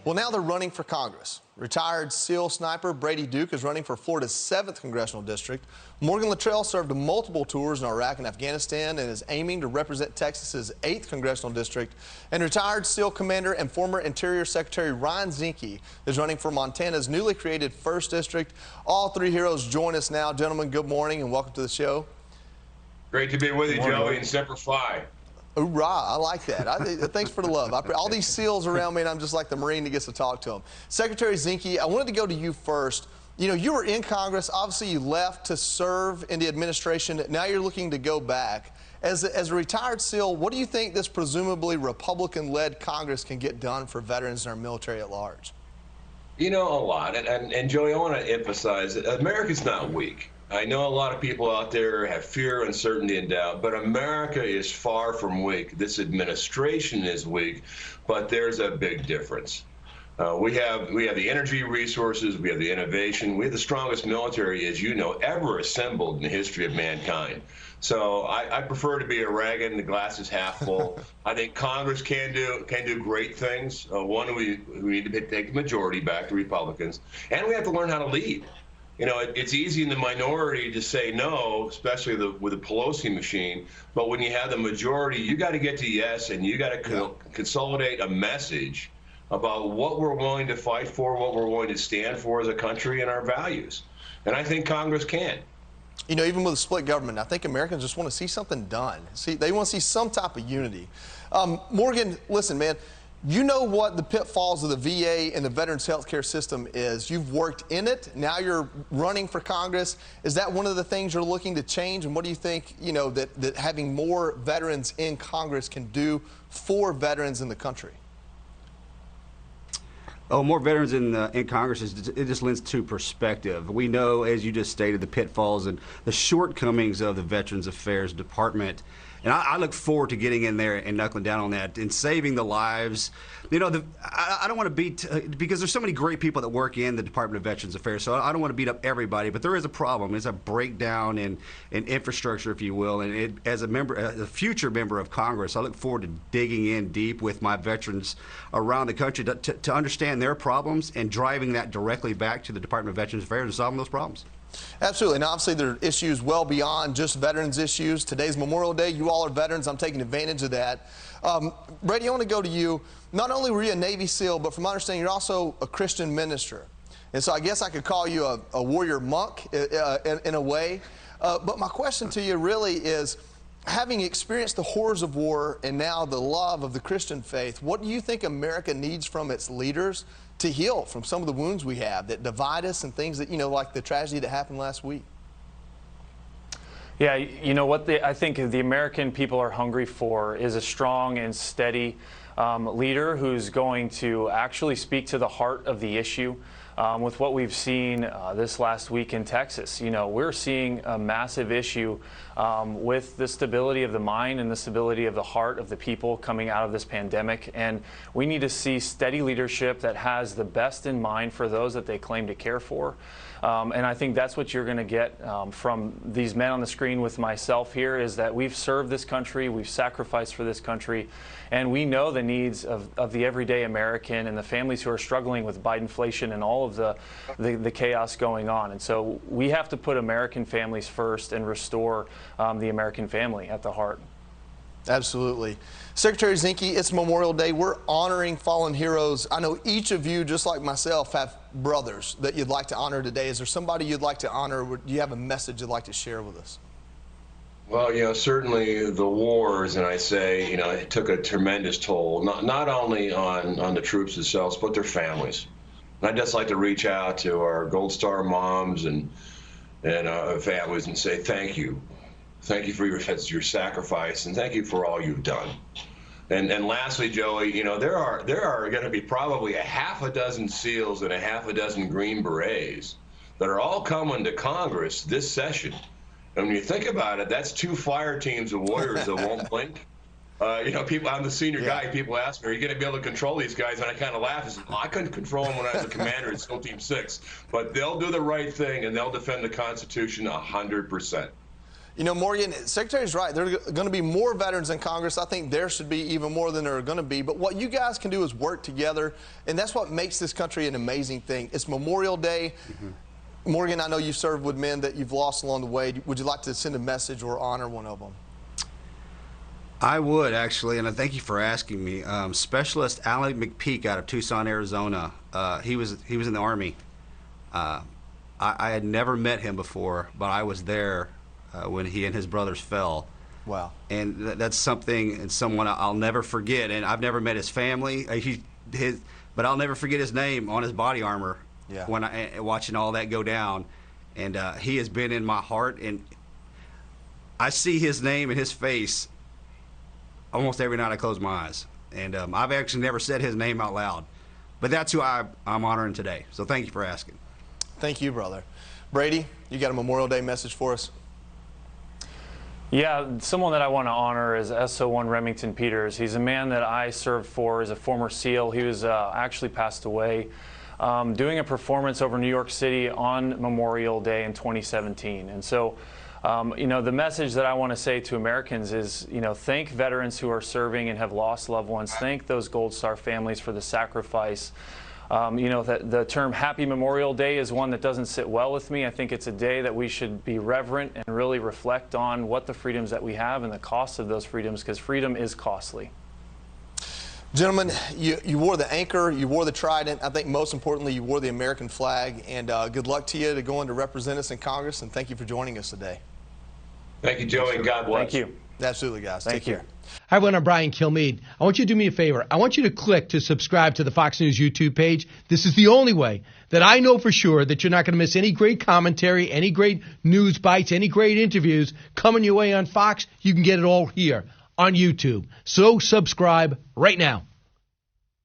Well, now they're running for Congress. Retired SEAL sniper Brady Duke is running for Florida's 7th congressional district. Morgan Luttrell served multiple tours in Iraq and Afghanistan and is aiming to represent Texas's 8th congressional district. And retired SEAL commander and former Interior Secretary Ryan Zinke is running for Montana's newly created 1st district. All three heroes join us now. Gentlemen, good morning and welcome to the show. Great to be with you, Joey, and Semper Fi. Hoorah, I like that. Thanks for the love. All these SEALs around me, and I'm just like the Marine that gets to talk to them. Secretary Zinke, I wanted to go to you first. You know, you were in Congress. Obviously, you left to serve in the administration. Now you're looking to go back. As a retired SEAL, what do you think this presumably Republican-led Congress can get done for veterans and our military at large? You know, a lot. And Joey, I want to emphasize that America's not weak. I know a lot of people out there have fear, uncertainty, and doubt, but America is far from weak. This administration is weak, but there's a big difference. We have the energy resources, we have the innovation, we have the strongest military, as you know, ever assembled in the history of mankind. So I prefer to be a Reagan, the glass is half full. I think Congress can do great things. One, we need to take the majority back to Republicans, and we have to learn how to lead. You know, it's easy in the minority to say no, especially with the Pelosi machine. But when you have the majority, you got to get to yes, and you got to consolidate a message about what we're willing to fight for, what we're willing to stand for as a country, and our values. And I think Congress can. You know, even with a split government, I think Americans just want to see something done. They want to see some type of unity. Morgan, listen, man. You know what the pitfalls of the VA and the veterans health care system is. You've worked in it. Now you're running for Congress. Is that one of the things you're looking to change? And what do you think, you know, that having more veterans in Congress can do for veterans in the country? Oh, more veterans in Congress, it just lends to perspective. We know, as you just stated, the pitfalls and the shortcomings of the Veterans Affairs Department. And I look forward to getting in there and knuckling down on that and saving the lives. You know, I don't want to beat, because there's so many great people that work in the Department of Veterans Affairs, so I don't want to beat up everybody, but there is a problem. It's a breakdown in infrastructure, if you will. And as a future member of Congress, I look forward to digging in deep with my veterans around the country to understand their problems and driving that directly back to the Department of Veterans Affairs and solving those problems. Absolutely. And obviously there are issues well beyond just veterans issues. Today's Memorial Day. You all are veterans. I'm taking advantage of that. Brady, I want to go to you. Not only were you a Navy SEAL, but from my understanding, you're also a Christian minister. And so I guess I could call you a warrior monk in a way. But my question to you really is, having experienced the horrors of war and now the love of the Christian faith, what do you think America needs from its leaders to heal from some of the wounds we have that divide us and things that, you know, like the tragedy that happened last week? Yeah, you know what I think the American people are hungry for is a strong and steady leader who's going to actually speak to the heart of the issue. With what we've seen this last week in Texas, you know, we're seeing a massive issue with the stability of the mind and the stability of the heart of the people coming out of this pandemic. And we need to see steady leadership that has the best in mind for those that they claim to care for. And I think that's what you're going to get from these men on the screen with myself here, is that we've served this country, we've sacrificed for this country, and we know the needs of the everyday American and the families who are struggling with Bidenflation and all of the chaos going on. And so we have to put American families first and restore the American family at the heart. Absolutely. Secretary Zinke, it's Memorial Day. We're honoring fallen heroes. I know each of you, just like myself, have brothers that you'd like to honor today. Is there somebody you'd like to honor? Do you have a message you'd like to share with us? Well, you know, certainly the wars, and I say, you know, it took a tremendous toll, not only on the troops themselves, but their families. And I'd just like to reach out to our Gold Star moms and families and say thank you. Thank you for your sacrifice, and thank you for all you've done. And lastly, Joey, you know, there are going to be probably a half a dozen SEALs and a half a dozen Green Berets that are all coming to Congress this session. And when you think about it, that's 2 fire teams of warriors that won't blink. You know, I'm the senior guy. People ask me, are you going to be able to control these guys? And I kind of laugh and say, well, I couldn't control them when I was a commander at SEAL Team 6. But they'll do the right thing, and they'll defend the Constitution 100%. You know, Morgan, Secretary's right. There are going to be more veterans in Congress. I think there should be even more than there are going to be. But what you guys can do is work together, and that's what makes this country an amazing thing. It's Memorial Day. Morgan, I know you've served with men that you've lost along the way. Would you like to send a message or honor one of them? I would, actually, and I thank you for asking me. Specialist Alan McPeak out of Tucson, Arizona. He was in the Army. I had never met him before, but I was there when he and his brothers fell. Wow. And that's something and someone I'll never forget. And I've never met his family. But I'll never forget his name on his body armor. Yeah. When watching all that go down, and he has been in my heart, and I see his name and his face almost every night I close my eyes. And I've actually never said his name out loud, but that's who I'm honoring today. So thank you for asking. Thank you, brother. Brady, you got a Memorial Day message for us? Yeah, someone that I want to honor is SO1 Remington Peters. He's a man that I served for as a former SEAL. He was actually passed away doing a performance over New York City on Memorial Day in 2017. And so, you know, the message that I want to say to Americans is, you know, thank veterans who are serving and have lost loved ones. Thank those Gold Star families for the sacrifice. You know, the term Happy Memorial Day is one that doesn't sit well with me. I think it's a day that we should be reverent and really reflect on what the freedoms that we have and the cost of those freedoms, because freedom is costly. Gentlemen, you wore the anchor, you wore the trident. I think most importantly, you wore the American flag. And good luck to you to go in to represent us in Congress. And thank you for joining us today. Thank you, Joey, and God bless. Thank you. Absolutely, guys. Thank Take you. care. Hi, everyone. I'm Brian Kilmeade. I want you to do me a favor. I want you to click to subscribe to the Fox News YouTube page. This is the only way that I know for sure that you're not going to miss any great commentary, any great news bites, any great interviews coming your way on Fox. You can get it all here on YouTube. So subscribe right now.